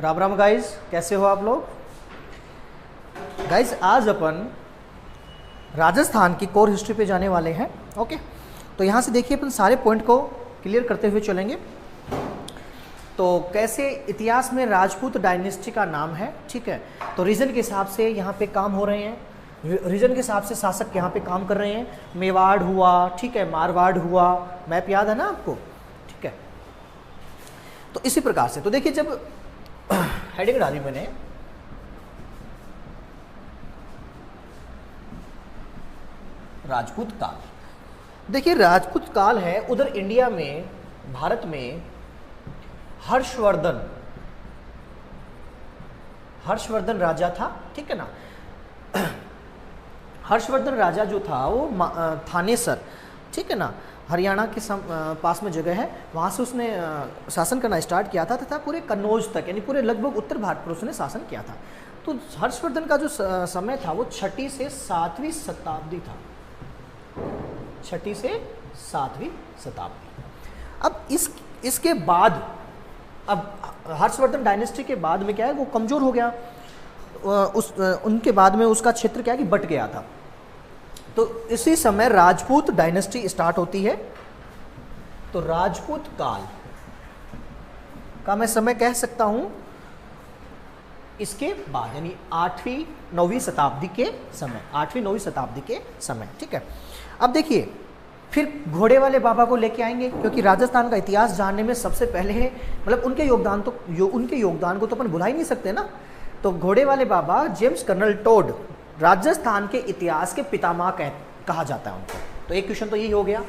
Ram Ram guys, कैसे हो आप लोग। गाइस आज अपन राजस्थान की कोर हिस्ट्री पे जाने वाले हैं। ओके, तो यहाँ से देखिए अपन सारे पॉइंट को क्लियर करते हुए चलेंगे। तो कैसे इतिहास में राजपूत डायनेस्टी का नाम है, ठीक है। तो रीजन के हिसाब से यहाँ पे काम हो रहे हैं, रीजन के हिसाब से शासक यहाँ पे काम कर रहे हैं। मेवाड़ हुआ, ठीक है, मारवाड़ हुआ, मैप याद है ना आपको, ठीक है। तो इसी प्रकार से तो देखिए, जब हेडिंग डाली मैंने राजपूत काल, देखिए राजपूत काल है उधर इंडिया में, भारत में हर्षवर्धन राजा था, ठीक है ना। हर्षवर्धन राजा जो था वो थानेसर, ठीक है ना, हरियाणा के पास में जगह है, वहाँ से उसने शासन करना स्टार्ट किया था तथा पूरे कन्नौज तक यानी पूरे लगभग उत्तर भारत पर उसने शासन किया था। तो हर्षवर्धन का जो समय था वो 6वीं से 7वीं शताब्दी था, 6वीं से 7वीं शताब्दी। अब इसके बाद, अब हर्षवर्धन डायनेस्टी के बाद में क्या है, वो कमज़ोर हो गया। उनके बाद में उसका क्षेत्र क्या है कि बट गया था। तो इसी समय राजपूत डायनेस्टी स्टार्ट होती है। तो राजपूत काल का मैं समय कह सकता हूं इसके बाद, यानी 8वीं 9वीं शताब्दी के समय, 8वीं 9वीं शताब्दी के समय, ठीक है। अब देखिए फिर घोड़े वाले बाबा को लेके आएंगे, क्योंकि राजस्थान का इतिहास जानने में सबसे पहले है, मतलब उनके योगदान को तो अपन भुला ही नहीं सकते ना। तो घोड़े वाले बाबा जेम्स कर्नल टोड राजस्थान के इतिहास के पितामह कहा जाता है उनको। तो एक क्वेश्चन तो यही हो गया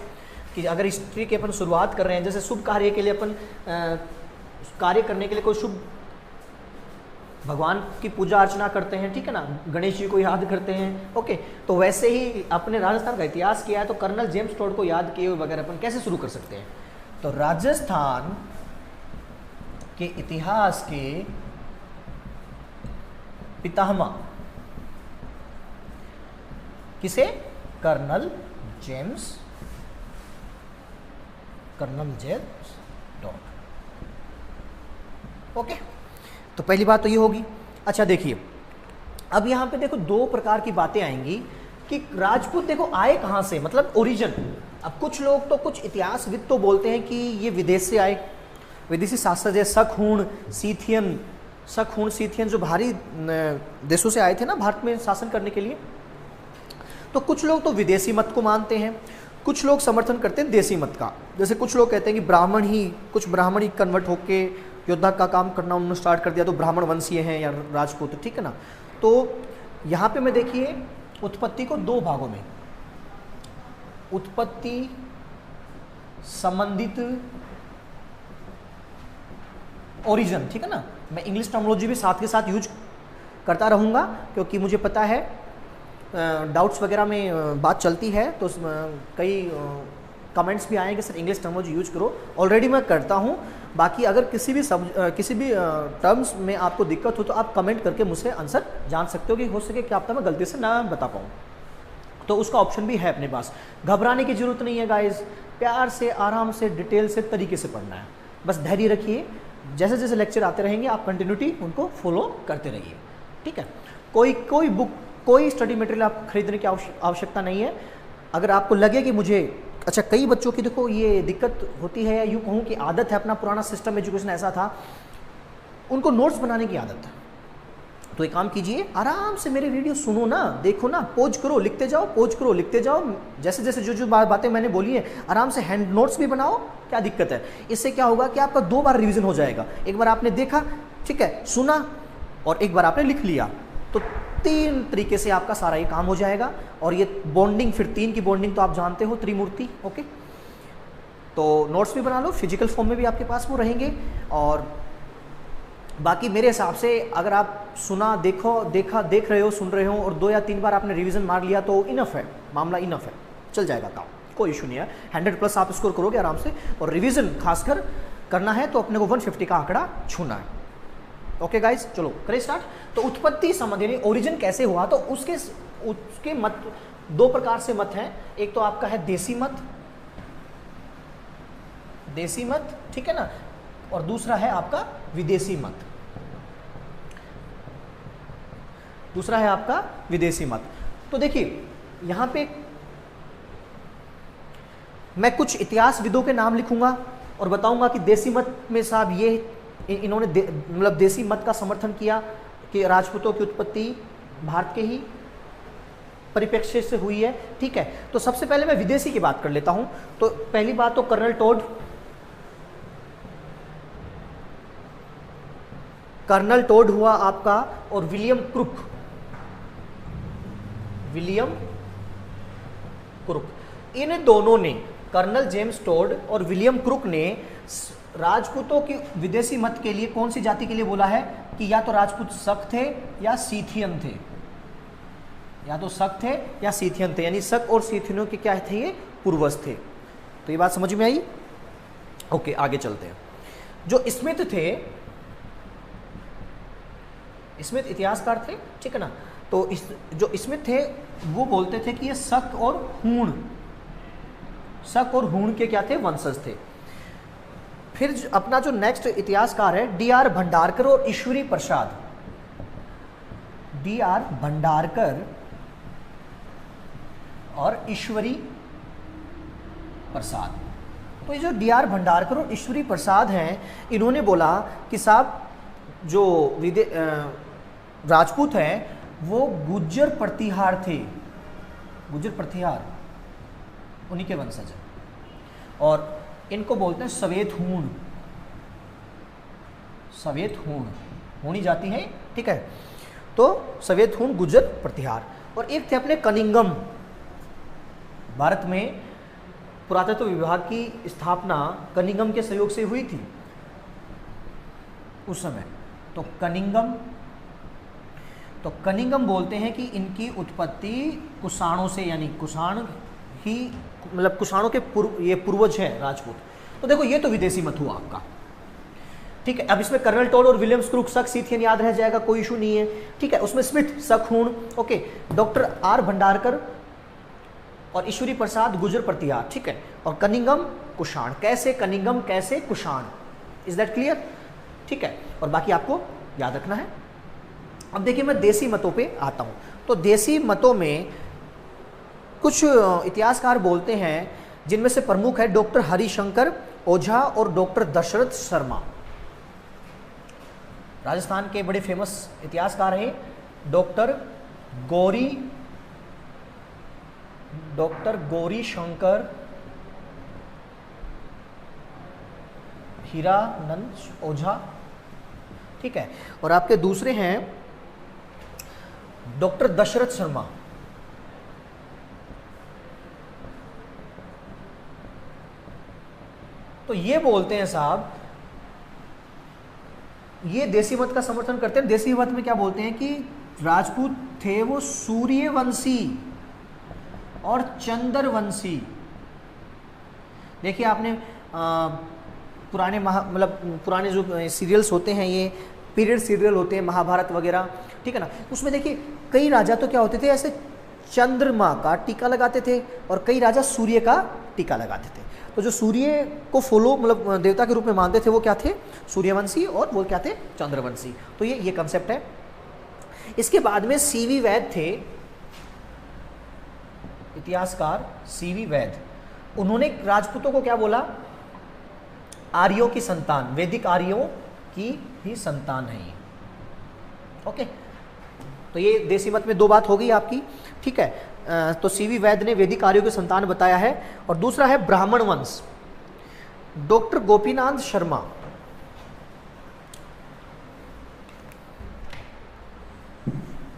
कि अगर हिस्ट्री की अपन शुरुआत कर रहे हैं, जैसे शुभ कार्य के लिए अपन कार्य करने के लिए कोई शुभ भगवान की पूजा अर्चना करते हैं, ठीक है ना, गणेश जी को याद करते हैं, ओके। तो वैसे ही अपने राजस्थान का इतिहास किया है, तो कर्नल जेम्स टोड को याद किए हुए वगैरह अपन कैसे शुरू कर सकते हैं। तो राजस्थान के इतिहास के पितामह किसे? Colonel James Tod, okay. तो पहली बात तो ये होगी। अच्छा देखिए, अब यहाँ पे देखो दो प्रकार की बातें आएंगी कि राजपूत देखो आए कहाँ से, मतलब ओरिजिन। अब कुछ लोग तो, कुछ इतिहासविद तो बोलते हैं कि ये विदेश से आए, विदेशी शासक जैसे शक, सीथियन जो बाहरी देशों से आए थे ना भारत में शासन करने के लिए। तो कुछ लोग तो विदेशी मत को मानते हैं, कुछ लोग समर्थन करते हैं देसी मत का। जैसे कुछ लोग कहते हैं कि कुछ ब्राह्मण ही कन्वर्ट होके योद्धा का काम करना उन्होंने स्टार्ट कर दिया, तो ब्राह्मण वंशीय हैं या राजपूत, ठीक है ना। तो यहाँ पे मैं देखिए उत्पत्ति को दो भागों में, उत्पत्ति संबंधित ओरिजिन, ठीक है ना। मैं इंग्लिश टर्मिनोलॉजी भी साथ के साथ यूज करता रहूँगा, क्योंकि मुझे पता है डाउट्स वगैरह में बात चलती है, तो कई कमेंट्स भी आए कि सर इंग्लिश टर्मिनोलॉजी यूज करो। ऑलरेडी मैं करता हूँ, बाकी अगर किसी भी टर्म्स में आपको दिक्कत हो तो आप कमेंट करके मुझसे आंसर जान सकते हो, कि हो सके क्या पता मैं गलती से ना बता पाऊँ, तो उसका ऑप्शन भी है अपने पास। घबराने की जरूरत नहीं है गाइज, प्यार से, आराम से, डिटेल से, तरीके से पढ़ना है, बस धैर्य रखिए। जैसे जैसे लेक्चर आते रहेंगे आप कंटिन्यूटी उनको फॉलो करते रहिए, ठीक है। कोई बुक, कोई स्टडी मटेरियल आप खरीदने की आवश्यकता नहीं है। अगर आपको लगे कि मुझे, अच्छा कई बच्चों की देखो ये दिक्कत होती है, या यूँ कहूँ कि आदत है, अपना पुराना सिस्टम एजुकेशन ऐसा था, उनको नोट्स बनाने की आदत है। तो एक काम कीजिए, आराम से मेरे वीडियो सुनो ना, देखो ना, पोज करो लिखते जाओ, पोज करो लिखते जाओ, जैसे जैसे जो बातें मैंने बोली है आराम से हैंड नोट्स भी बनाओ, क्या दिक्कत है। इससे क्या होगा कि आपका 2 बार रिवीजन हो जाएगा, एक बार आपने देखा, ठीक है, सुना, और एक बार आपने लिख लिया, तो 3 तरीके से आपका सारा ये काम हो जाएगा। और ये बॉन्डिंग, फिर 3 की बॉन्डिंग तो आप जानते हो, त्रिमूर्ति, ओके। तो नोट्स भी बना लो, फिजिकल फॉर्म में भी आपके पास वो रहेंगे। और बाकी मेरे हिसाब से अगर आप देख रहे हो, सुन रहे हो, और 2 या 3 बार आपने रिवीजन मार लिया तो इनफ है, मामला इनफ है, चल जाएगा काम, कोई इशू नहीं है। 100+ आप स्कोर करोगे आराम से। और रिवीजन खासकर करना है तो अपने को 150 का आंकड़ा छूना है। ओके गाइज, चलो करें स्टार्ट। तो उत्पत्ति संबंधी ओरिजिन कैसे हुआ, तो उसके मत 2 प्रकार से मत हैं। एक तो आपका है देसी मत, ठीक है ना, और दूसरा है आपका विदेशी मत। दूसरा है आपका विदेशी मत। तो देखिए यहां पे मैं कुछ इतिहासविदों के नाम लिखूंगा और बताऊंगा कि देसी मत में साहब ये इन्होंने मतलब देसी मत का समर्थन किया कि राजपूतों की उत्पत्ति भारत के ही परिप्रेक्ष्य से हुई है। ठीक है, तो सबसे पहले मैं विदेशी की बात कर लेता हूं। तो पहली बात तो कर्नल टोड हुआ आपका, और विलियम क्रुक, इन दोनों ने, कर्नल जेम्स टोड और विलियम क्रुक ने राजपूतों की विदेशी मत के लिए कौन सी जाति के लिए बोला है कि या तो राजपूत शक थे या सीथियन थे, या तो शक थे या सीथियन थे, यानी शक और सीथियनों के क्या थे, ये पूर्वज थे। तो ये बात समझ में आई। ओके, आगे चलते हैं। जो स्मिथ थे, स्मिथ इतिहासकार थे, ठीक है ना, तो जो स्मिथ थे वो बोलते थे कि ये शक और हूण के क्या थे, वंशज थे। फिर अपना जो नेक्स्ट इतिहासकार है D.R. भंडारकर और ईश्वरी प्रसाद। D.R. भंडारकर और ईश्वरी प्रसाद। तो ये जो D.R. भंडारकर और ईश्वरी प्रसाद हैं, इन्होंने बोला कि साहब जो राजपूत हैं वो गुज्जर प्रतिहार थे, गुज्जर प्रतिहार उन्हीं के वंशज हैं, और इनको बोलते हैं सवेत हूण होनी जाती है। ठीक है, तो सवेत हूण गुज्जर प्रतिहार। और एक थे अपने कनिंगम। भारत में पुरातत्व विभाग की स्थापना कनिंगम के सहयोग से हुई थी उस समय। तो कनिंगम बोलते हैं कि इनकी उत्पत्ति कुषाणों से, यानी कुषाण ही, मतलब कुषाणों के ये पूर्वज हैं राजपूत। तो देखो ये तो विदेशी मत हुआ आपका। ठीक है, अब इसमें कर्नल टोड और विलियम्स क्रुक शक सीथियन याद रह जाएगा, कोई इशू नहीं है। ठीक है, उसमें स्मिथ शक हूण, ओके, डॉक्टर आर भंडारकर और ईश्वरी प्रसाद गुजर प्रतिहार। ठीक है, और कनिंगम कुषाण। कैसे कनिंगम, कैसे कुषाण, इज दैट क्लियर? ठीक है, और बाकी आपको याद रखना है। अब देखिए मैं देसी मतों पे आता हूं। तो देसी मतों में कुछ इतिहासकार बोलते हैं, जिनमें से प्रमुख है डॉक्टर हरिशंकर ओझा और डॉक्टर दशरथ शर्मा। राजस्थान के बड़े फेमस इतिहासकार हैं डॉक्टर गौरी शंकर हीरानंद ओझा। ठीक है, और आपके दूसरे हैं डॉक्टर दशरथ शर्मा। तो ये बोलते हैं साहब, ये देसी मत का समर्थन करते हैं। देसी मत में क्या बोलते हैं कि राजपूत थे वो सूर्यवंशी और चंद्रवंशी। देखिए आपने पुराने मतलब पुराने जो सीरियल्स होते हैं, ये पीरियड सीरियल होते हैं, महाभारत वगैरह, ठीक है ना, उसमें देखिए कई राजा तो क्या होते थे, ऐसे चंद्रमा का टीका लगाते थे और कई राजा सूर्य का टीका लगाते थे। तो जो सूर्य को फॉलो मतलब देवता के रूप में मानते थे वो क्या थे, सूर्यवंशी, और वो क्या थे, चंद्रवंशी। तो ये कंसेप्ट है। इसके बाद में सीवी वैद थे, इतिहासकार सीवी वैद। उन्होंने राजपूतों को क्या बोला, आर्यों की संतान, वैदिक आर्यों की ही संतान है ये। ओके, तो ये देसी मत में दो बात हो गई आपकी। ठीक है, तो सीवी वैद ने वैदिक आर्यों की संतान बताया है। और दूसरा है ब्राह्मण वंश, डॉक्टर गोपीनाथ शर्मा।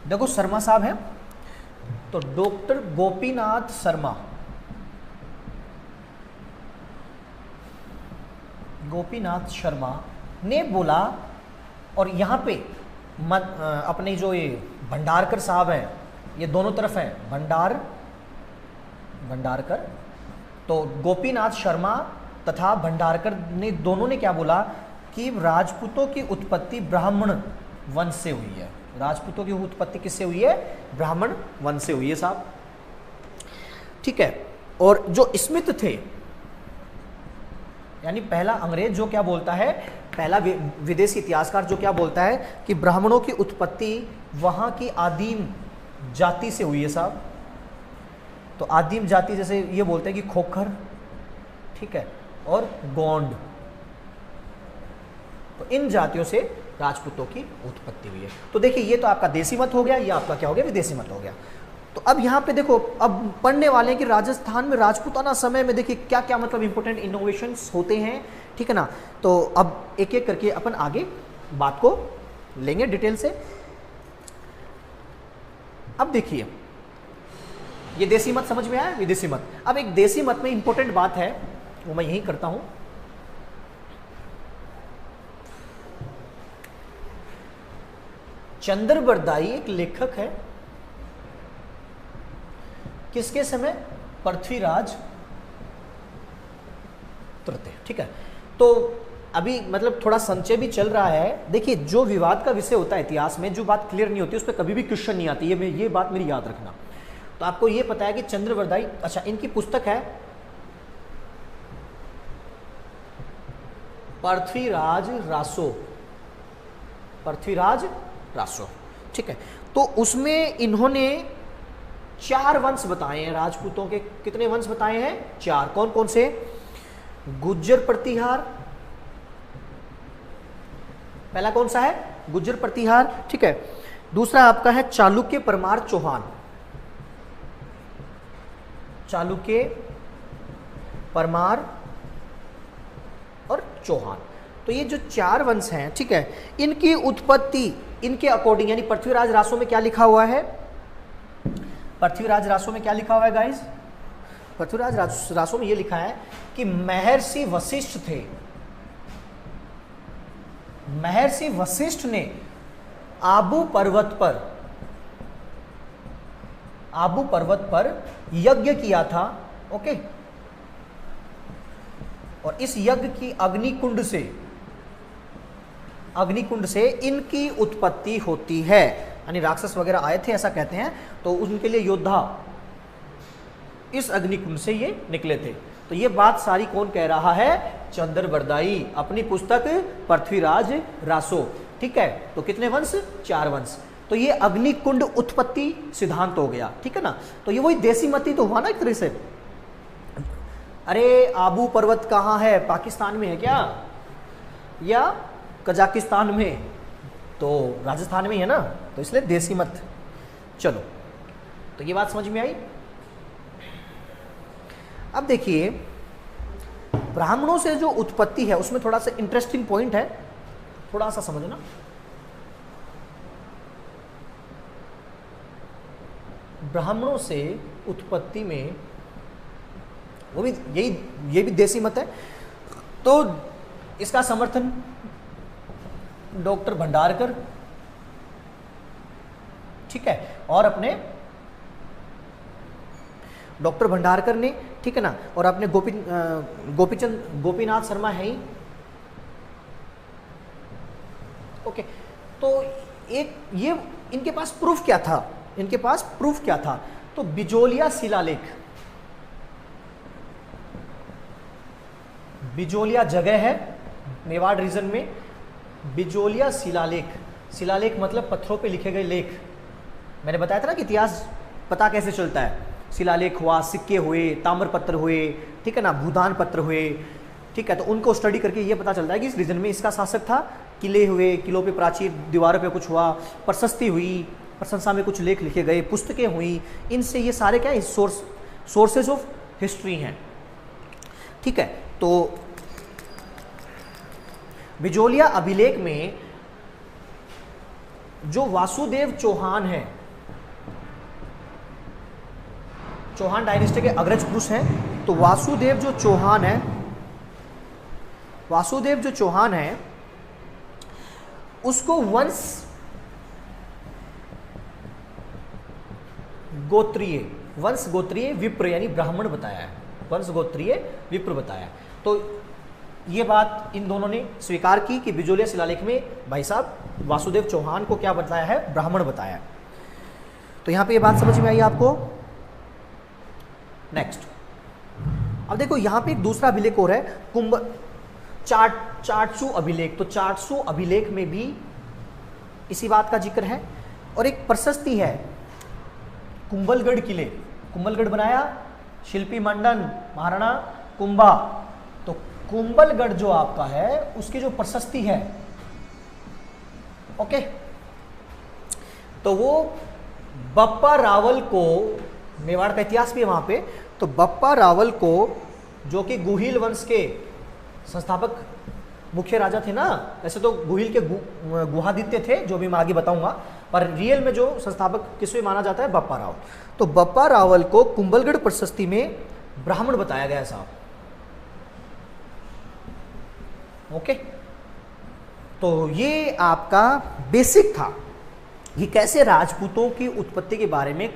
देखो शर्मा साहब हैं, तो डॉक्टर गोपीनाथ शर्मा, गोपीनाथ शर्मा ने बोला, और यहाँ पे अपने जो ये भंडारकर साहब हैं, ये दोनों तरफ हैं, भंडारकर, तो गोपीनाथ शर्मा तथा भंडारकर ने दोनों ने क्या बोला कि राजपूतों की उत्पत्ति ब्राह्मण वंश से हुई है। राजपूतों की उत्पत्ति किससे हुई है, ब्राह्मण वंश से हुई है साहब। ठीक है, और जो स्मिथ थे, यानी पहला अंग्रेज जो क्या बोलता है, पहला विदेशी इतिहासकार जो क्या बोलता है कि ब्राह्मणों की उत्पत्ति वहां की आदिम जाति से हुई है साहब। तो आदिम जाति जैसे ये बोलते हैं कि खोखर, ठीक है, और गोंड, तो इन जातियों से राजपूतों की उत्पत्ति हुई है। तो देखिए ये तो आपका देसी मत हो गया, ये आपका क्या हो गया, विदेशी मत हो गया। तो अब यहाँ पे देखो, अब पढ़ने वाले हैं कि राजस्थान में राजपूताना समय में देखिए क्या क्या मतलब इंपॉर्टेंट इनोवेशंस होते हैं, ठीक है ना। तो अब एक एक करके अपन आगे बात को लेंगे डिटेल से। अब देखिए ये देसी मत समझ में आया, विदेशी मत। अब एक देसी मत में इंपॉर्टेंट बात है वो मैं यही करता हूं। चंद्रबरदाई एक लेखक है, किसके समय, पृथ्वीराज तृतीय, ठीक है। तो अभी मतलब थोड़ा संचय भी चल रहा है। देखिए जो विवाद का विषय होता है इतिहास में, जो बात क्लियर नहीं होती उस पर कभी भी क्वेश्चन नहीं आती है, ये बात मेरी याद रखना। तो आपको ये पता है कि चंद्रबरदाई, अच्छा इनकी पुस्तक है पृथ्वीराज रासो, पृथ्वीराज रासो, ठीक है। तो उसमें इन्होंने 4 वंश बताए हैं राजपूतों के। कितने वंश बताए हैं, 4। कौन कौन से, गुज्जर प्रतिहार, पहला कौन सा है, गुज्जर प्रतिहार, ठीक है। दूसरा आपका है चालुक्य, परमार, चौहान, चालुक्य, परमार और चौहान। तो ये जो 4 वंश हैं, ठीक है, इनकी उत्पत्ति इनके अकॉर्डिंग, यानी पृथ्वीराज रासो में क्या लिखा हुआ है, पृथ्वीराज रासो में क्या लिखा हुआ है गाइस, पृथ्वीराज रासो में ये लिखा है कि महर्षि वशिष्ठ थे, महर्षि वशिष्ठ ने आबू पर्वत पर यज्ञ किया था, ओके। और इस यज्ञ की अग्निकुंड से इनकी उत्पत्ति होती है, यानी राक्षस वगैरह आए थे ऐसा कहते हैं, तो उनके लिए योद्धा इस अग्निकुंड से ये निकले थे। तो ये बात सारी कौन कह रहा है, चंद्रबरदाई, अपनी पुस्तक पृथ्वीराज रासो, ठीक है। तो कितने वंश, 4 वंश। तो ये अग्निकुंड उत्पत्ति सिद्धांत हो गया, ठीक है ना। तो ये वही देसी मती तो हुआ ना एक तरह से। अरे आबू पर्वत कहाँ है, पाकिस्तान में है क्या, या कजाकिस्तान में, तो राजस्थान में है ना, तो इसलिए देसी मत। चलो तो ये बात समझ में आई। अब देखिए ब्राह्मणों से जो उत्पत्ति है उसमें थोड़ा सा इंटरेस्टिंग पॉइंट है, थोड़ा सा समझना। ब्राह्मणों से उत्पत्ति में वो भी ये भी देसी मत है। तो इसका समर्थन डॉक्टर भंडारकर, ठीक है, और अपने डॉक्टर भंडारकर ने, ठीक है ना, और अपने गोपीनाथ शर्मा है ही, ओके। तो एक ये इनके पास प्रूफ क्या था, इनके पास प्रूफ क्या था, तो बिजोलिया शिलालेख, बिजोलिया जगह है मेवाड़ रीजन में, बिजोलिया शिलालेख, शिलालेख मतलब पत्थरों पे लिखे गए लेख। मैंने बताया था ना कि इतिहास पता कैसे चलता है, शिलालेख हुआ, सिक्के हुए, ताम्रपत्र हुए, ठीक है ना, भूदान पत्र हुए, ठीक है। तो उनको स्टडी करके ये पता चलता है कि इस रीजन में इसका शासक था, किले हुए, किलों पे प्राचीर, दीवारों पे कुछ हुआ, प्रशस्ति हुई, प्रशंसा में कुछ लेख लिखे गए, पुस्तकें हुई, इनसे ये सारे क्या है, सोर्सेज ऑफ हिस्ट्री हैं, ठीक है। तो बिजोलिया अभिलेख में जो वासुदेव चौहान है, चौहान डायनेस्टी के अग्रज पुरुष हैं, तो वासुदेव जो चौहान है उसको वंश गोत्रीय विप्र यानी ब्राह्मण बताया है, वंश गोत्रीय विप्र बताया है। तो ये बात इन दोनों ने स्वीकार की कि बिजोलिया शिलालेख में भाई साहब वासुदेव चौहान को क्या बताया है, ब्राह्मण बताया है। तो यहां पे ये बात समझ में आई आपको। नेक्स्ट अब देखो यहां पे एक दूसरा अभिलेख और है, चाटसू अभिलेख, तो चाटसू अभिलेख में भी इसी बात का जिक्र है। और एक प्रशस्ति है कुंभलगढ़ किले, कुंभलगढ़ बनाया शिल्पी मंडन महाराणा कुंभा, तो कुंभलगढ़ जो आपका है उसकी जो प्रशस्ति है, ओके, तो वो बप्पा रावल को, मेवाड़ का इतिहास भी है वहां पे, तो बप्पा रावल को जो कि गुहिल वंश के संस्थापक मुख्य राजा थे ना, वैसे तो गुहिल के गुहादित्य थे जो भी मैं आगे बताऊंगा, पर रियल में जो संस्थापक किसमें माना जाता है, बप्पा रावल। तो बप्पा रावल को कुंभलगढ़ प्रशस्ति में ब्राह्मण बताया गया साहब, ओके। तो ये आपका बेसिक था कि कैसे राजपूतों की उत्पत्ति के बारे में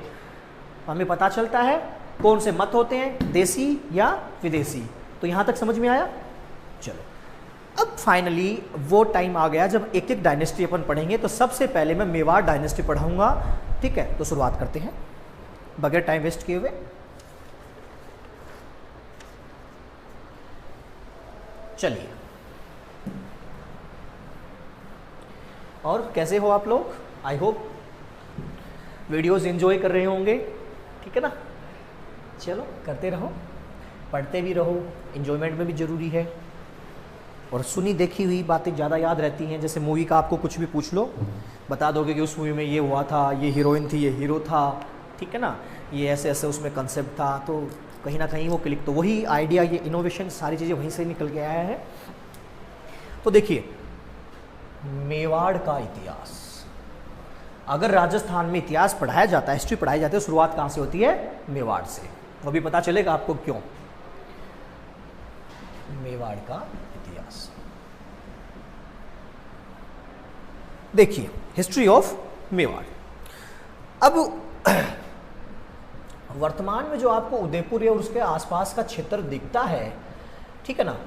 हमें पता चलता है, कौन से मत होते हैं, देसी या विदेशी। तो यहां तक समझ में आया। चलो अब फाइनली वो टाइम आ गया जब एक एक डायनेस्टी अपन पढ़ेंगे। तो सबसे पहले मैं मेवाड़ डायनेस्टी पढ़ाऊंगा, ठीक है। तो शुरुआत करते हैं बगैर टाइम वेस्ट किए हुए। चलिए, और कैसे हो आप लोग? आई होप वीडियोस एंजॉय कर रहे होंगे, ठीक है ना। चलो करते रहो, पढ़ते भी रहो, एंजॉयमेंट में भी ज़रूरी है। और सुनी देखी हुई बातें ज़्यादा याद रहती हैं। जैसे मूवी का आपको कुछ भी पूछ लो, बता दोगे कि उस मूवी में ये हुआ था, ये हीरोइन थी, ये हीरो था, ठीक है ना, ये ऐसे ऐसे उसमें कंसेप्ट था, तो कहीं ना कहीं वो क्लिक, तो वही आइडिया, ये इनोवेशन, सारी चीज़ें वहीं से निकल के आया है। तो देखिए, मेवाड़ का इतिहास, अगर राजस्थान में इतिहास पढ़ाया जाता है, हिस्ट्री पढ़ाई जाती है, शुरुआत कहाँ से होती है? मेवाड़ से। वो भी पता चलेगा आपको क्यों। मेवाड़ का इतिहास देखिए, हिस्ट्री ऑफ मेवाड़। अब वर्तमान में जो आपको उदयपुर और उसके आसपास का क्षेत्र दिखता है, ठीक है ना,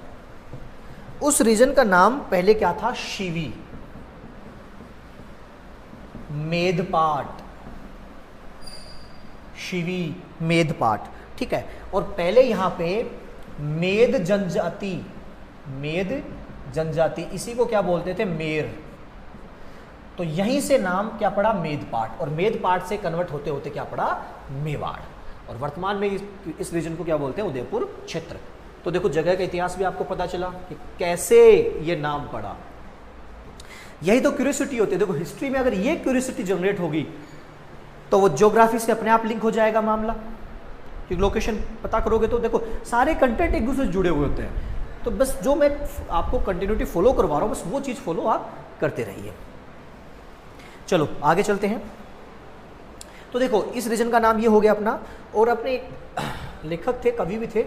उस रीजन का नाम पहले क्या था? शिवी, मेदपाट, शिवी, मेदपाट, ठीक है। और पहले यहां पे मेद जनजाति, मेद जनजाति, इसी को क्या बोलते थे? मेर। तो यहीं से नाम क्या पड़ा? मेदपाट। और मेदपाट से कन्वर्ट होते होते क्या पड़ा? मेवाड़। और वर्तमान में इस रीजन को क्या बोलते हैं? उदयपुर क्षेत्र। तो देखो, जगह का इतिहास भी आपको पता चला कि कैसे ये नाम पड़ा। यही तो क्यूरियोसिटी होती है। देखो, हिस्ट्री में अगर ये क्यूरियोसिटी जनरेट होगी तो वो ज्योग्राफी से अपने आप लिंक हो जाएगा मामला, क्योंकि लोकेशन पता करोगे तो देखो सारे कंटेंट एक दूसरे से जुड़े हुए होते हैं। तो बस जो मैं आपको कंटिन्यूटी फॉलो करवा रहा हूँ, बस वो चीज़ फॉलो आप करते रहिए। चलो आगे चलते हैं। तो देखो, इस रीजन का नाम ये हो गया अपना। और अपने एक लेखक थे, कवि भी थे,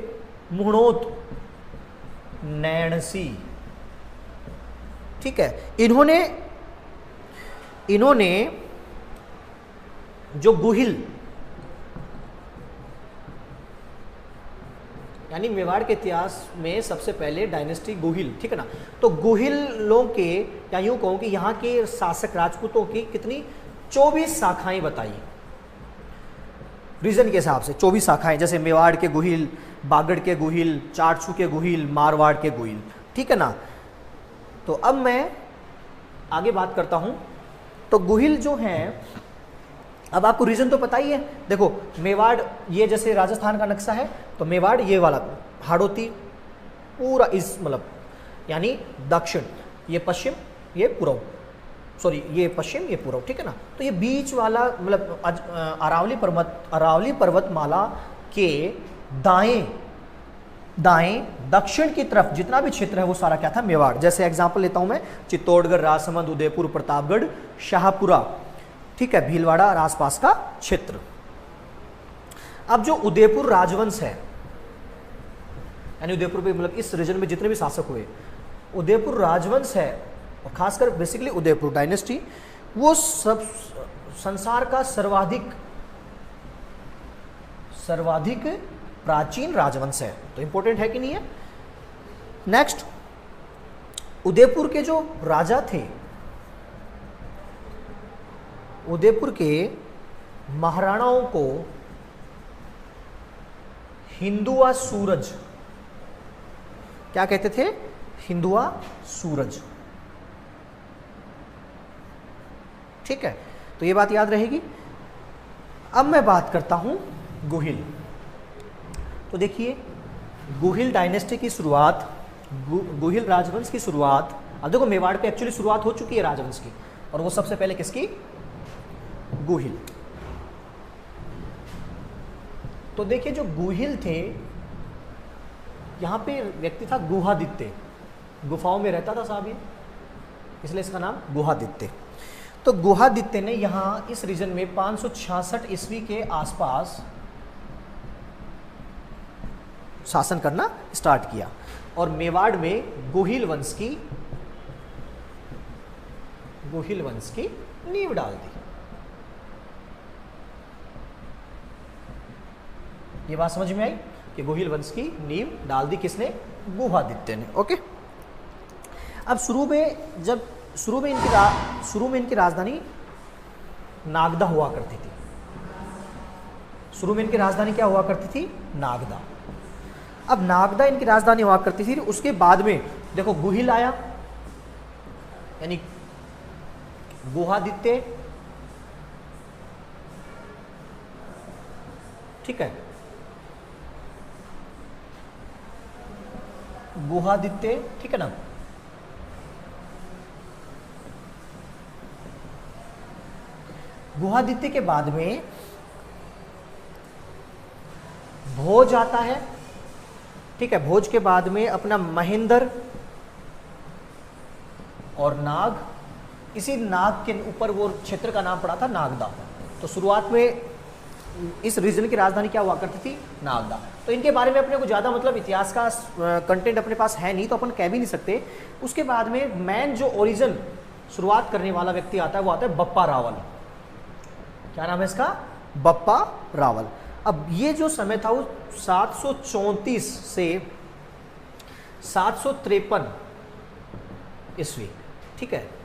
मुहणोत नैणसी, ठीक है। इन्होंने जो गुहिल, यानी मेवाड़ के इतिहास में सबसे पहले डायनेस्टी गुहिल, ठीक है ना। तो गुहिलों के, या यूं कहूं कि यहाँ के शासक राजपूतों की कितनी 24 शाखाएं बताई रीजन के हिसाब से। 24 शाखाएं, जैसे मेवाड़ के गुहिल, बागड़ के गुहिल, चाटसू के गुहिल, मारवाड़ के गुहिल, ठीक है ना। तो अब मैं आगे बात करता हूं। तो गुहिल जो हैं, अब आपको रीजन तो पता ही है। देखो, मेवाड़ ये जैसे राजस्थान का नक्शा है, तो मेवाड़ ये वाला हाड़ौती पूरा इस मतलब यानी दक्षिण, ये पश्चिम, ये पूर्व, सॉरी ये पश्चिम, ये पूर्व, ठीक है ना। तो ये बीच वाला मतलब अरावली पर्वतमाला के दाएं दक्षिण की तरफ जितना भी क्षेत्र है वो सारा क्या था? मेवाड़। जैसे एग्जांपल लेता हूं मैं, चित्तौड़गढ़, राजसमंद, उदयपुर, प्रतापगढ़, शाहपुरा, ठीक है, भीलवाड़ा और आसपास का क्षेत्र। अब जो उदयपुर राजवंश है, यानी उदयपुर पे मतलब इस रीजन में जितने भी शासक हुए, उदयपुर राजवंश है, और खासकर बेसिकली उदयपुर डायनेस्टी, वो सब संसार का सर्वाधिक प्राचीन राजवंश है। तो इंपॉर्टेंट है कि नहीं है? नेक्स्ट, उदयपुर के जो राजा थे, उदयपुर के महाराणाओं को हिंदुआ सूरज क्या कहते थे? हिंदुआ सूरज। ठीक है, तो ये बात याद रहेगी। अब मैं बात करता हूं गुहिल। तो देखिए, गुहिल डायनेस्टी की शुरुआत, गुहिल राजवंश की शुरुआत, अब देखो मेवाड़ पे एक्चुअली शुरुआत हो चुकी है राजवंश की, और वो सबसे पहले किसकी? गुहिल। तो देखिए जो गुहिल थे, यहां पे व्यक्ति था गुहादित्य, गुफाओं में रहता था साहब ये, इसलिए इसका नाम गुहादित्य। तो गुहादित्य ने यहां इस रीजन में 566 ईस्वी के आसपास शासन करना स्टार्ट किया, और मेवाड़ में गुहिल वंश की नींव डाल दी। ये बात समझ में आई कि गुहिल वंश की नींव डाल दी किसने? गुहादित्य ने। ओके, अब शुरू में इनकी राजधानी नागदा हुआ करती थी। शुरू में इनकी राजधानी क्या हुआ करती थी? नागदा। अब नागदा इनकी राजधानी हुआ करती थी। उसके बाद में देखो गुहिल आया, यानी गुहादित्य, ठीक है, गुहादित्य, ठीक है ना। गुहादित्य के बाद में भोज आता है, ठीक है। भोज के बाद में अपना महेंद्र और नाग, इसी नाग के ऊपर वो क्षेत्र का नाम पड़ा था नागदा। तो शुरुआत में इस रीजन की राजधानी क्या हुआ करती थी? नागदा। तो इनके बारे में अपने को ज़्यादा मतलब इतिहास का कंटेंट अपने पास है नहीं, तो अपन कह भी नहीं सकते। उसके बाद में मैन जो ओरिजिन शुरुआत करने वाला व्यक्ति आता है वो आता है बप्पा रावल। क्या नाम है इसका? बप्पा रावल। अब ये जो समय था वो 734 से 753 ईस्वी, ठीक है।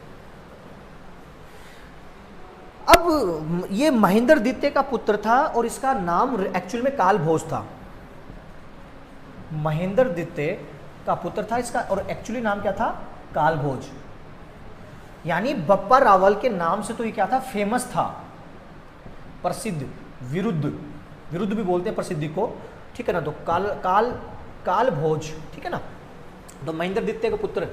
अब ये महेंद्र द्वितीय का पुत्र था और इसका नाम एक्चुअल में कालभोज था। महेंद्र द्वितीय का पुत्र था इसका, और एक्चुअली नाम क्या था? कालभोज। यानी बप्पा रावल के नाम से तो ये क्या था? फेमस था, प्रसिद्ध, विरुद्ध भी बोलते हैं प्रसिद्धि को, ठीक है ना। तो कालभोज, ठीक है ना। तो महेंद्र द्वितीय का पुत्र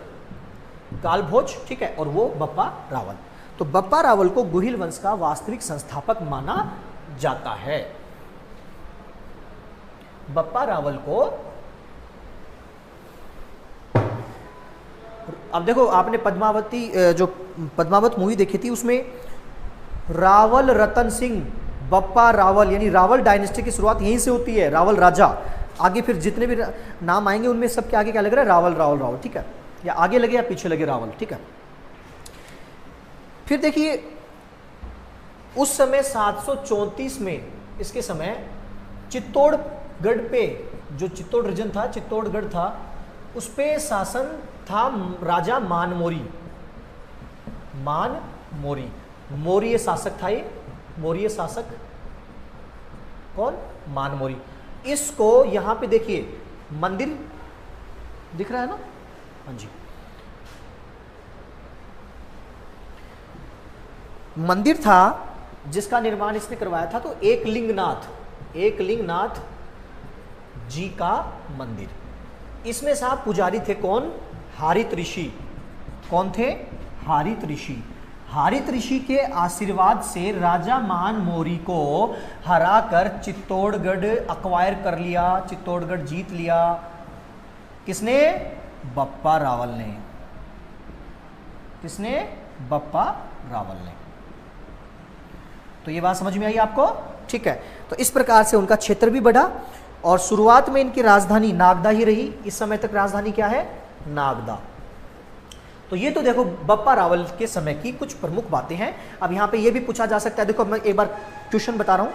कालभोज, ठीक है, और वो बप्पा रावल। तो बप्पा रावल को गुहिल वंश का वास्तविक संस्थापक माना जाता है। बप्पा रावल को, अब देखो आपने पद्मावती, जो पद्मावत मूवी देखी थी, उसमें रावल रतन सिंह बप्पा रावल, यानी रावल डायनेस्टी की शुरुआत यहीं से होती है, रावल राजा। आगे फिर जितने भी नाम आएंगे उनमें सबके आगे क्या लग रहा है? रावल रावल रावल, ठीक है। या आगे लगे या पीछे लगे रावल, ठीक है। फिर देखिए उस समय 734 में इसके समय चित्तौड़गढ़ पे, जो चित्तौड़ रीजन था, चित्तौड़गढ़ था, उस पे शासन था राजा मानमोरी। मौर्य शासक था ये। मौर्य शासक कौन? मानमोरी। इसको यहां पे देखिए मंदिर दिख रहा है ना? हाँ जी, मंदिर था जिसका निर्माण इसने करवाया था। तो एकलिंगनाथ जी का मंदिर। इसमें साहब पुजारी थे कौन? हारित ऋषि। कौन थे? हारित ऋषि। हारित ऋषि के आशीर्वाद से राजा मानमोरी को हराकर चित्तौड़गढ़ अक्वायर कर लिया, चित्तौड़गढ़ जीत लिया। किसने? बप्पा रावल ने। किसने? बप्पा रावल ने। तो ये बात समझ में आई आपको? ठीक है। तो इस प्रकार से उनका क्षेत्र भी बढ़ा, और शुरुआत में इनकी राजधानी नागदा ही रही। इस समय तक राजधानी क्या है? नागदा। तो ये तो देखो बप्पा रावल के समय की कुछ प्रमुख बातें हैं। अब यहाँ पे ये भी पूछा जा सकता है, देखो मैं एक बार क्वेश्चन बता रहा हूं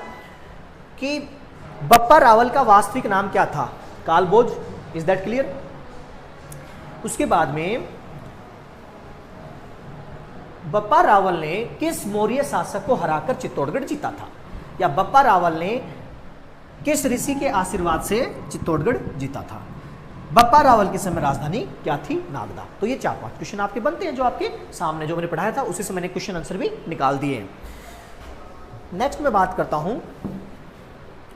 कि बप्पा रावल का वास्तविक नाम क्या था? कालभोज। Is that clear? उसके बाद में बप्पा रावल ने किस मौर्य शासक को हराकर चित्तौड़गढ़ जीता था? या बप्पा रावल ने किस ऋषि के आशीर्वाद से चित्तौड़गढ़ जीता था? बप्पा रावल के समय राजधानी क्या थी? नागदा। तो ये 4-5 क्वेश्चन आपके बनते हैं जो आपके सामने जो मैंने पढ़ाया था उसी से मैंने क्वेश्चन आंसर भी निकाल दिए हैं। नेक्स्ट मैं बात करता हूं,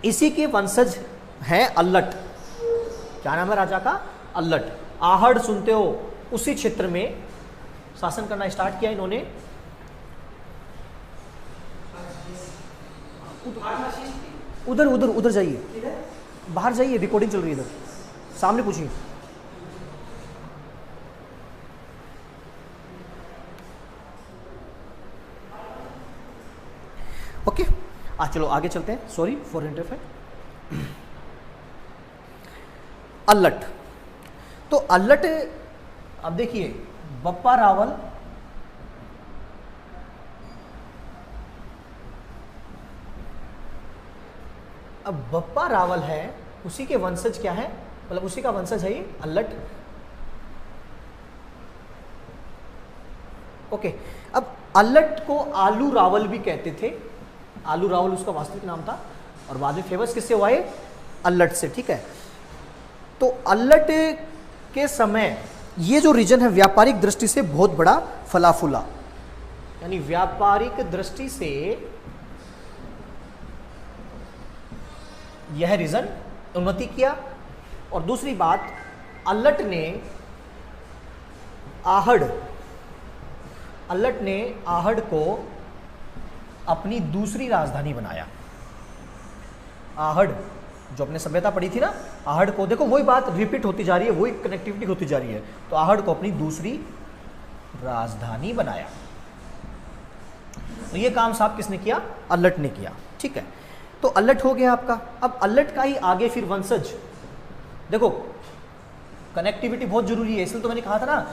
इसी के वंशज हैं अल्लट। क्या नाम है राजा का? अल्लट। आहड़ सुनते हो, उसी क्षेत्र में शासन करना स्टार्ट किया इन्होंने। उधर उधर उधर जाइए, बाहर जाइए, रिकॉर्डिंग चल रही है इधर, सामने पूछिए। ओके, चलो आगे चलते हैं, सॉरी फॉर इंटरफेयर। अल्लट, तो अल्लट, अब देखिए बप्पा रावल अब बप्पा रावल है, उसी के वंशज क्या है, मतलब उसी का वंशज है ये अल्लट। ओके, अब अल्लट को आलू रावल भी कहते थे। आलू रावल उसका वास्तविक नाम था और बाद में फेमस किससे हुआ है? अल्लट से। ठीक है, तो अल्लट के समय ये जो रीजन है व्यापारिक दृष्टि से बहुत बड़ा फला फूला, यानी व्यापारिक दृष्टि से यह रीजन उन्नति किया। और दूसरी बात, अल्लट ने आहड़ को अपनी दूसरी राजधानी बनाया। आहड़ जो अपने सभ्यता पड़ी थी ना, आहड़ को देखो वही बात रिपीट होती जा रही है, वही कनेक्टिविटी होती जा रही है। तो आहड़ को अपनी दूसरी राजधानी बनाया। तो ये काम साहब किसने किया? अल्लट ने किया। ठीक है, तो अल्लट हो गया आपका। अब अल्लट का ही आगे फिर वंशज, देखो कनेक्टिविटी बहुत जरूरी है, इसलिए तो मैंने कहा था ना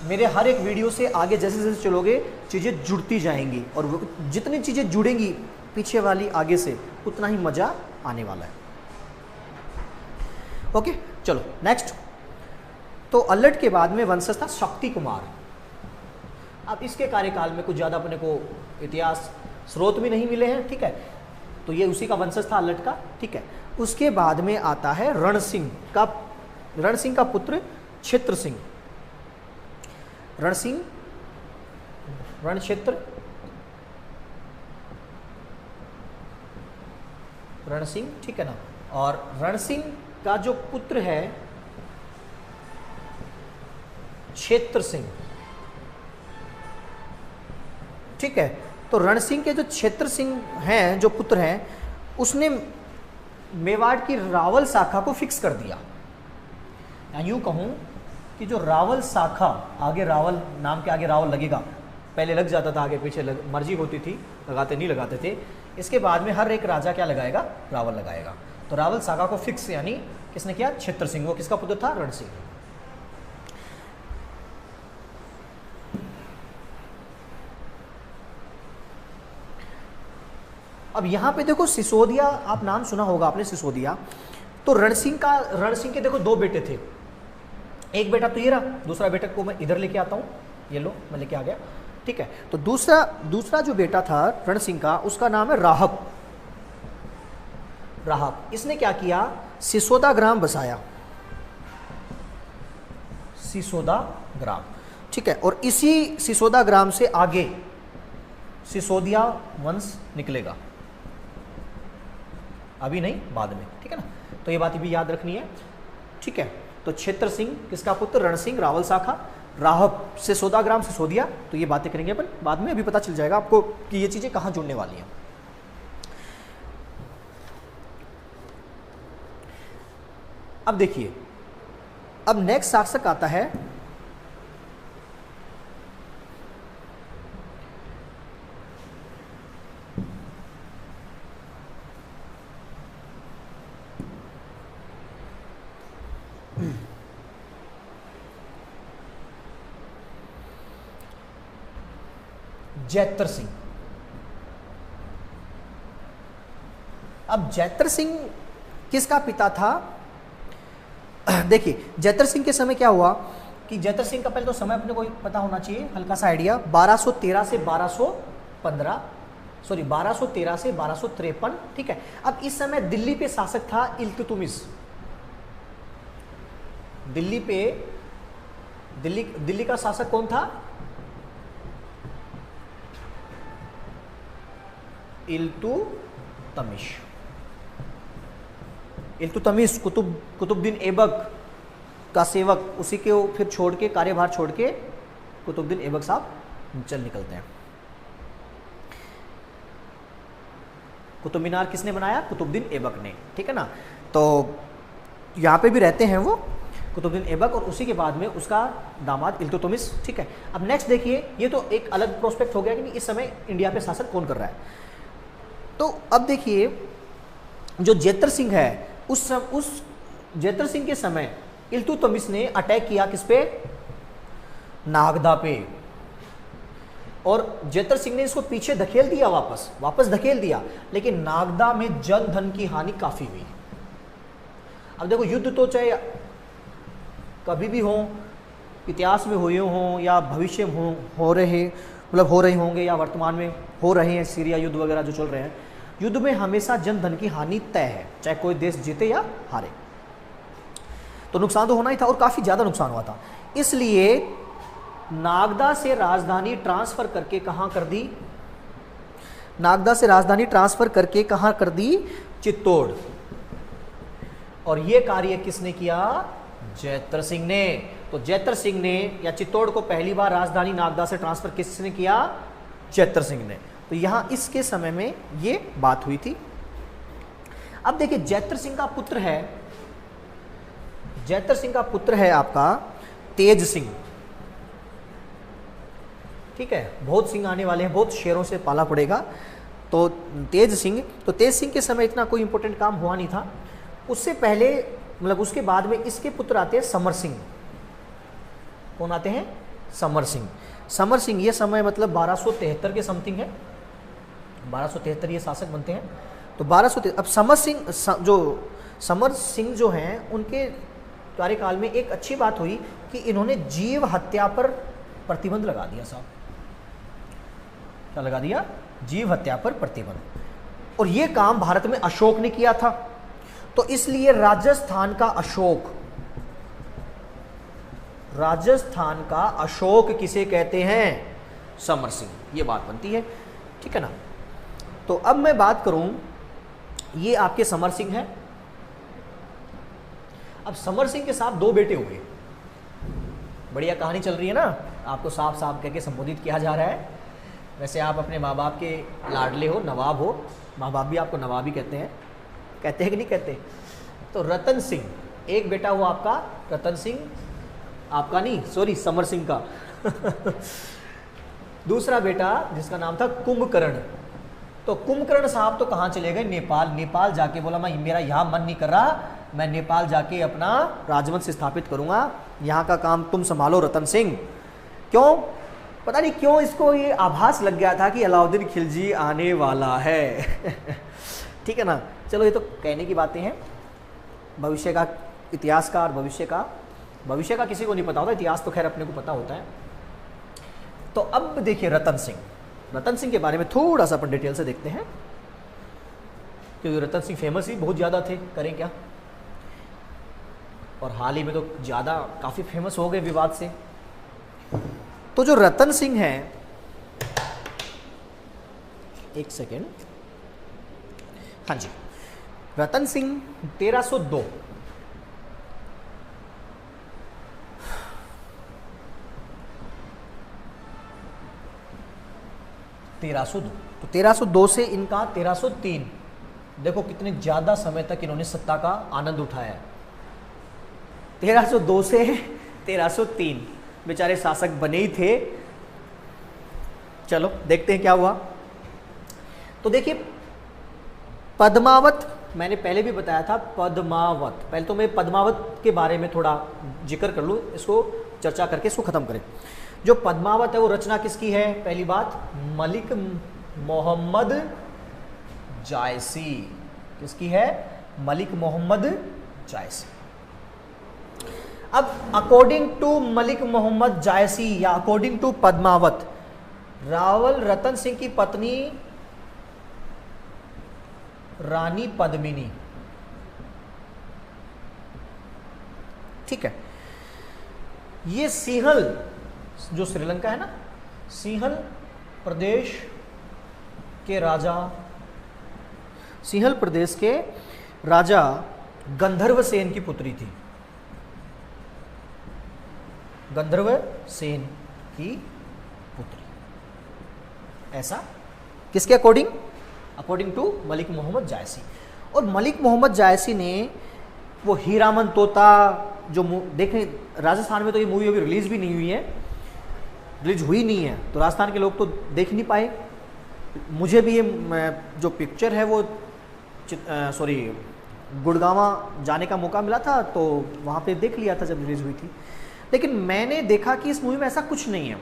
मेरे हर एक वीडियो से आगे जैसे जैसे चलोगे चीज़ें जुड़ती जाएंगी, और जितनी चीज़ें जुड़ेंगी पीछे वाली आगे से, उतना ही मज़ा आने वाला है। ओके, चलो नेक्स्ट। तो अल्लट के बाद में वंशज था शक्ति कुमार। अब इसके कार्यकाल में कुछ ज़्यादा अपने को इतिहास स्रोत भी नहीं मिले हैं। ठीक है, तो ये उसी का वंशज था अल्लट का। ठीक है, उसके बाद में आता है रण सिंह का पुत्र क्षेत्र सिंह। रण सिंह, ठीक है ना। और रण सिंह का जो पुत्र है क्षेत्र सिंह। ठीक है, तो रण सिंह के जो क्षेत्र सिंह हैं, जो पुत्र हैं, उसने मेवाड़ की रावल शाखा को फिक्स कर दिया। या यूं कहूं कि जो रावल शाखा, आगे रावल नाम के आगे रावल लगेगा, पहले लग जाता था, आगे पीछे मर्जी होती थी, लगाते नहीं लगाते थे। इसके बाद में हर एक राजा क्या लगाएगा? रावल लगाएगा। तो रावल शाखा को फिक्स यानी किसने किया? क्षेत्र सिंह। वो किसका पुत्र था? रण सिंह। अब यहां पे देखो सिसोदिया, आप नाम सुना होगा आपने सिसोदिया। तो रण सिंह के देखो 2 बेटे थे। एक बेटा तो ये रहा, दूसरा बेटा को मैं इधर लेके आता हूं, ये लो मैं लेके आ गया। ठीक है, तो दूसरा जो बेटा था रण सिंह का, उसका नाम है राहब। इसने क्या किया? सिसोदा ग्राम बसाया। सिसोदा ग्राम, ठीक है। और इसी सिसोदा ग्राम से आगे सिसोदिया वंश निकलेगा, अभी नहीं बाद में, ठीक है ना। तो ये बात भी याद रखनी है, ठीक है। तो क्षेत्र सिंह किसका पुत्र? रण सिंह, रावल शाखा, राहब, सिसोदा ग्राम, सिसोदिया। तो ये बातें करेंगे अपन बाद में, अभी पता चल जाएगा आपको कि ये चीजें कहाँ जुड़ने वाली हैं। अब देखिए, अब नेक्स्ट शासक आता है जैत्र सिंह। अब जैत्र सिंह किसका पिता था? देखिए जैत्र सिंह के समय क्या हुआ कि जैत्र सिंह का पहले तो समय अपने को पता होना चाहिए, हल्का सा आइडिया। 1213 से 1253, ठीक है। अब इस समय दिल्ली पे शासक था इल्तुतमिश। दिल्ली पे दिल्ली का शासक कौन था? इल्तुतमिश। इल्तुतमिश कुतुबुद्दीन ऐबक का सेवक, उसी के फिर छोड़ के, कार्यभार छोड़ के कुतुबुद्दीन ऐबक साहब चल निकलते हैं। कुतुब मीनार किसने बनाया? कुतुबुद्दीन ऐबक ने, ठीक है ना। तो यहाँ पे भी रहते हैं वो कुतुबुद्दीन ऐबक, और उसी के बाद में उसका दामाद इल्तुतमिश, ठीक है। अब नेक्स्ट देखिए, ये तो एक अलग प्रोस्पेक्ट हो गया कि इस समय इंडिया पे शासन कौन कर रहा है। तो अब देखिए, जो जेतर सिंह है, उस जेतर सिंह के समय इल्तुतमिश ने अटैक किया किस पे? नागदा पे, और जेतर सिंह ने इसको पीछे धकेल दिया, वापस धकेल दिया, लेकिन नागदा में जन धन की हानि काफी हुई। अब देखो, युद्ध तो चाहे कभी भी हो, इतिहास में हुए हों या भविष्य में हो रहे होंगे या वर्तमान में हो रहे हैं, सीरिया युद्ध वगैरह जो चल रहे हैं, युद्ध में हमेशा जन धन की हानि तय है, चाहे कोई देश जीते या हारे। तो नुकसान तो होना ही था, और काफ़ी ज़्यादा नुकसान हुआ था। इसलिए नागदा से राजधानी ट्रांसफ़र करके कहाँ कर दी? नागदा से राजधानी ट्रांसफ़र करके कहाँ कर दी? चित्तौड़। और ये कार्य किसने किया? जेतर सिंह ने। तो जेतर सिंह ने, या चित्तौड़ को पहली बार राजधानी नागदा से ट्रांसफ़र किसने किया? जेतर सिंह ने। तो यहाँ इसके समय में ये बात हुई थी। अब देखिए, जेतर सिंह का पुत्र है आपका तेज सिंह, ठीक है। बहुत सिंह आने वाले हैं, बहुत शेरों से पाला पड़ेगा। तो तेज सिंह के समय इतना कोई इंपॉर्टेंट काम हुआ नहीं था। उससे पहले, मतलब उसके बाद में इसके पुत्र आते हैं समर सिंह। कौन आते हैं? समर सिंह। ये समय मतलब 1273 के समथिंग है, 1273 ये शासक बनते हैं। तो 1273। अब समर सिंह जो हैं, उनके कार्यकाल में एक अच्छी बात हुई कि इन्होंने जीव हत्या पर प्रतिबंध लगा दिया साहब। क्या लगा दिया? जीव हत्या पर प्रतिबंध। और ये काम भारत में अशोक ने किया था। तो इसलिए राजस्थान का अशोक किसे कहते हैं? समर सिंह। ये बात बनती है, ठीक है ना। तो अब मैं बात करूं, ये आपके समर सिंह हैं। अब समर सिंह के साथ 2 बेटे हुए। बढ़िया कहानी चल रही है ना, आपको साफ कह के संबोधित किया जा रहा है। वैसे आप अपने माँ बाप के लाडले हो, नवाब हो, माँ बाप भी आपको नवाब ही कहते हैं कि नहीं कहते? तो रतन सिंह, एक बेटा हुआ आपका रतन सिंह, आपका नहीं, सॉरी, समर सिंह का। दूसरा बेटा जिसका नाम था कुंभकर्ण। तो कुंभकर्ण साहब तो कहाँ चले गए? नेपाल जाके बोला, मैं मेरा यहाँ मन नहीं कर रहा, मैं नेपाल जाके अपना राजवंश स्थापित करूँगा, यहाँ का काम तुम संभालो रतन सिंह। क्यों? पता नहीं क्यों इसको ये आभास लग गया था कि अलाउद्दीन खिलजी आने वाला है। ठीक है ना। चलो, ये तो कहने की बातें हैं। भविष्य का इतिहासकार, भविष्य का किसी को नहीं पता होता, इतिहास तो खैर अपने को पता होता है। तो अब देखिए रतन सिंह के बारे में थोड़ा सा अपन डिटेल से देखते हैं, क्योंकि रतन सिंह फेमस ही बहुत ज़्यादा थे, करें क्या। और हाल ही में तो ज़्यादा काफ़ी फेमस हो गए विवाद से। तो जो रतन सिंह हैं, एक सेकेंड, हाँ जी, रतन सिंह 1302 तो 1302 से इनका 1303, देखो कितने ज़्यादा समय तक इन्होंने सत्ता का आनंद उठाया है। 1302 से 1303 बेचारे शासक बने ही थे। चलो देखते हैं क्या हुआ। तो देखिए, पद्मावत, मैंने पहले भी बताया था पद्मावत। पहले तो मैं पद्मावत के बारे में थोड़ा जिक्र कर लूँ, इसको चर्चा करके इसको ख़त्म करें। जो पद्मावत है वो रचना किसकी है? पहली बात, मलिक मोहम्मद जायसी। किसकी है? मलिक मोहम्मद जायसी। अब अकॉर्डिंग टू मलिक मोहम्मद जायसी या अकॉर्डिंग टू पद्मावत, रावल रतन सिंह की पत्नी रानी पद्मिनी, ठीक है। ये सिंहल जो श्रीलंका है ना, सिंहल प्रदेश के राजा, सिंहल प्रदेश के राजा गंधर्व सेन की पुत्री थी, गंधर्व सेन की पुत्री। ऐसा किसके according? According to Malik Mohammad Jayasi. और मलिक मोहम्मद जायसी ने वो हीरामन तोता जो देखें, राजस्थान में तो ये मूवी अभी रिलीज भी नहीं हुई है, रिलीज हुई नहीं है, तो राजस्थान के लोग तो देख नहीं पाए। मुझे भी ये जो पिक्चर है वो गुड़गांव जाने का मौका मिला था, तो वहाँ पे देख लिया था जब रिलीज हुई थी। लेकिन मैंने देखा कि इस मूवी में ऐसा कुछ नहीं है,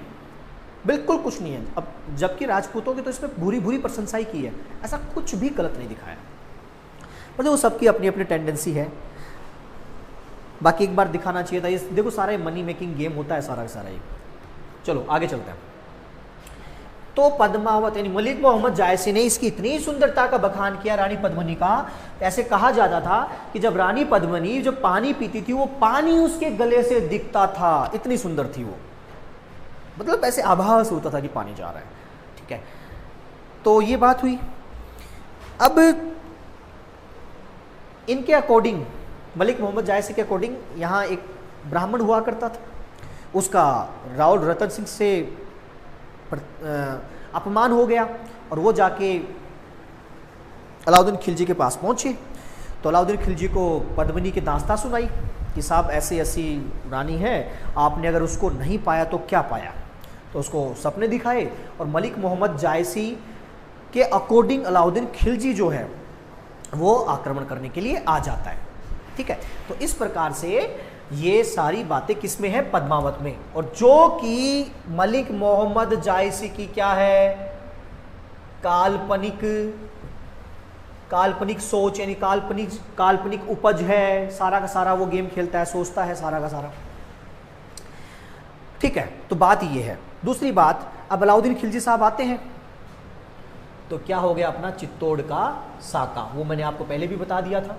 बिल्कुल कुछ नहीं है। अब जबकि राजपूतों की तो इसमें भूरी भूरी प्रशंसाई की है, ऐसा कुछ भी गलत नहीं दिखाया। पर देखो सबकी अपनी अपनी टेंडेंसी है, बाकी एक बार दिखाना चाहिए था। ये देखो सारा मनी मेकिंग गेम होता है सारा का सारा ये। चलो आगे चलते हैं। तो पद्मावत यानी मलिक मोहम्मद जायसी ने इसकी इतनी सुंदरता का बखान किया रानी पद्मिनी का। ऐसे कहा जाता था कि जब रानी पद्मिनी जब पानी पीती थी वो पानी उसके गले से दिखता था, इतनी सुंदर थी वो, मतलब ऐसे आभास होता था कि पानी जा रहा है। ठीक है, तो ये बात हुई। अब इनके अकॉर्डिंग, मलिक मोहम्मद जायसी के अकॉर्डिंग, यहाँ एक ब्राह्मण हुआ करता था, उसका राव रतन सिंह से अपमान हो गया और वो जाके अलाउद्दीन खिलजी के पास पहुंचे। तो अलाउद्दीन खिलजी को पद्मिनी की दास्तां सुनाई कि साहब ऐसी ऐसी रानी है, आपने अगर उसको नहीं पाया तो क्या पाया। तो उसको सपने दिखाए और मलिक मोहम्मद जायसी के अकॉर्डिंग अलाउद्दीन खिलजी जो है वो आक्रमण करने के लिए आ जाता है। ठीक है, तो इस प्रकार से ये सारी बातें किसमें है? पद्मावत में। और जो कि मलिक मोहम्मद जायसी की क्या है? काल्पनिक सोच, यानी काल्पनिक उपज है। सारा का सारा वो गेम खेलता है, सोचता है सारा का सारा। ठीक है, तो बात ये है। दूसरी बात, अब अलाउद्दीन खिलजी साहब आते हैं तो क्या हो गया अपना चित्तौड़ का साका, वो मैंने आपको पहले भी बता दिया था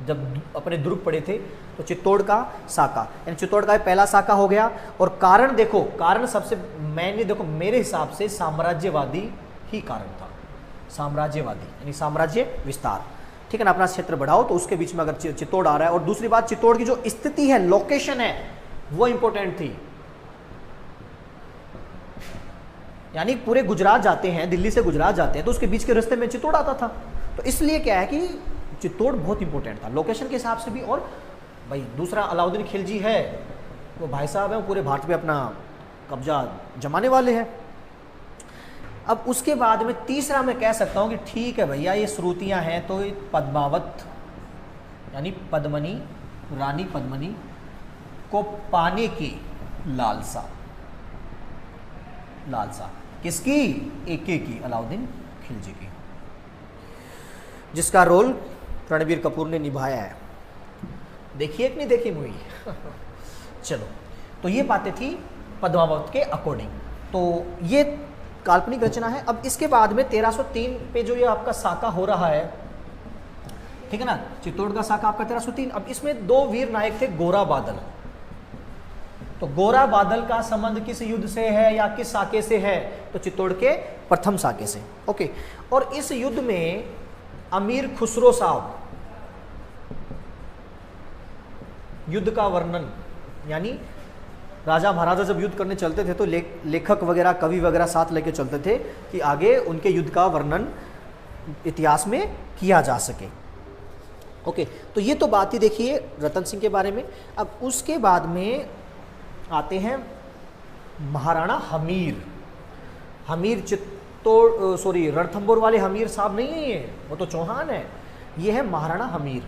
जब अपने दुर्ग पड़े थे। तो चित्तौड़ का साका यानी चित्तौड़ का पहला साका हो गया। और कारण देखो, कारण सबसे मैंने देखो मेरे हिसाब से साम्राज्यवादी ही कारण था, साम्राज्यवादी यानी साम्राज्य विस्तार। ठीक है ना, अपना क्षेत्र बढ़ाओ, तो उसके बीच में अगर चित्तौड़ आ रहा है। और दूसरी बात, चित्तौड़ की जो स्थिति है, लोकेशन है, वो इंपॉर्टेंट थी। यानी पूरे गुजरात जाते हैं, दिल्ली से गुजरात जाते हैं, तो उसके बीच के रास्ते में चित्तौड़ आता था। तो इसलिए क्या है कि चित्तौड़ बहुत इंपॉर्टेंट था लोकेशन के हिसाब से भी। और भाई दूसरा अलाउद्दीन खिलजी है, वो भाई साहब हैं, पूरे भारत पे अपना कब्जा जमाने वाले हैं। अब उसके बाद में तीसरा मैं कह सकता हूँ कि ठीक है भैया ये श्रुतियाँ हैं, तो पद्मावत यानी पद्मिनी, रानी पद्मिनी को पाने की लालसा किसकी? एके की, अलाउद्दीन खिलजी की, जिसका रोल रणबीर कपूर ने निभाया है। देखिए कि नहीं देखी मूवी? चलो, तो ये बातें थी पद्मावत के अकॉर्डिंग। तो ये काल्पनिक रचना है। अब इसके बाद में 1303 पे जो ये आपका साका हो रहा है, ठीक है ना, चित्तौड़ का साका आपका 1303। अब इसमें दो वीर नायक थे, गोरा बादल। तो गोरा बादल का संबंध किस युद्ध से है या किस साके से है? तो चित्तौड़ के प्रथम साके से। ओके, और इस युद्ध में अमीर खुसरो साहब युद्ध का वर्णन, यानी राजा महाराजा जब युद्ध करने चलते थे तो लेखक वगैरह, कवि वगैरह साथ लेके चलते थे कि आगे उनके युद्ध का वर्णन इतिहास में किया जा सके। ओके, तो ये तो बात ही देखिए रतन सिंह के बारे में। अब उसके बाद में आते हैं महाराणा हमीर। हमीर चित्तौड़, सॉरी, रणथंभौर वाले हमीर साहब नहीं है ये, वो तो चौहान है। ये है महाराणा हमीर,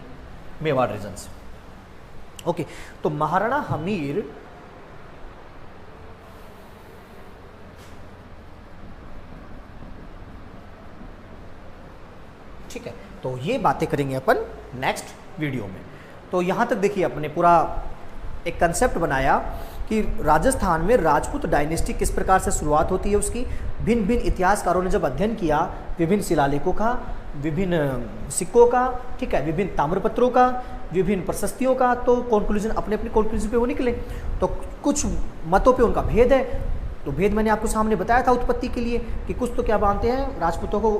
मेवाड़ रीजन से। ओके, तो महाराणा हमीर ठीक है, तो ये बातें करेंगे अपन नेक्स्ट वीडियो में। तो यहाँ तक देखिए अपने पूरा एक कंसेप्ट बनाया कि राजस्थान में राजपूत डायनेस्टी किस प्रकार से शुरुआत होती है उसकी। भिन्न भिन्न इतिहासकारों ने जब अध्ययन किया विभिन्न शिलालेखों का, विभिन्न सिक्कों का, ठीक है, विभिन्न ताम्रपत्रों का, विभिन्न प्रशस्तियों का, तो कंक्लूजन अपने अपने कंक्लूजन पे वो निकले। तो कुछ मतों पे उनका भेद है, तो भेद मैंने आपको सामने बताया था उत्पत्ति के लिए कि कुछ तो क्या मानते हैं, राजपूतों को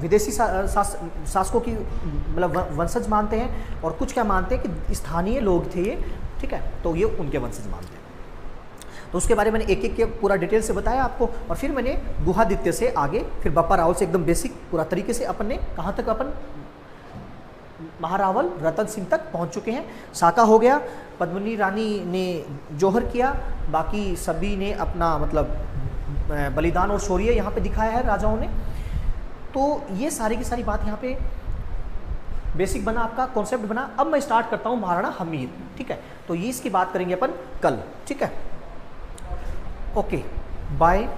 विदेशी शासकों की मतलब वंशज मानते हैं, और कुछ क्या मानते हैं कि स्थानीय लोग थे ये, ठीक है, तो ये उनके वंशज मानते हैं। तो उसके बारे में मैंने एक एक के पूरा डिटेल से बताया आपको, और फिर मैंने गुहादित्य से आगे फिर बप्पा रावल से एकदम बेसिक पूरा तरीके से अपन ने कहाँ तक अपन महारावल रतन सिंह तक पहुँच चुके हैं। साका हो गया, पद्मिनी रानी ने जौहर किया, बाकी सभी ने अपना मतलब बलिदान और शौर्य यहाँ पे दिखाया है राजाओं ने। तो ये सारी की सारी बात यहाँ पे बेसिक बना, आपका कॉन्सेप्ट बना। अब मैं स्टार्ट करता हूँ महाराणा हमीर, ठीक है, तो ये इसकी बात करेंगे अपन कल, ठीक है, ओके बाय।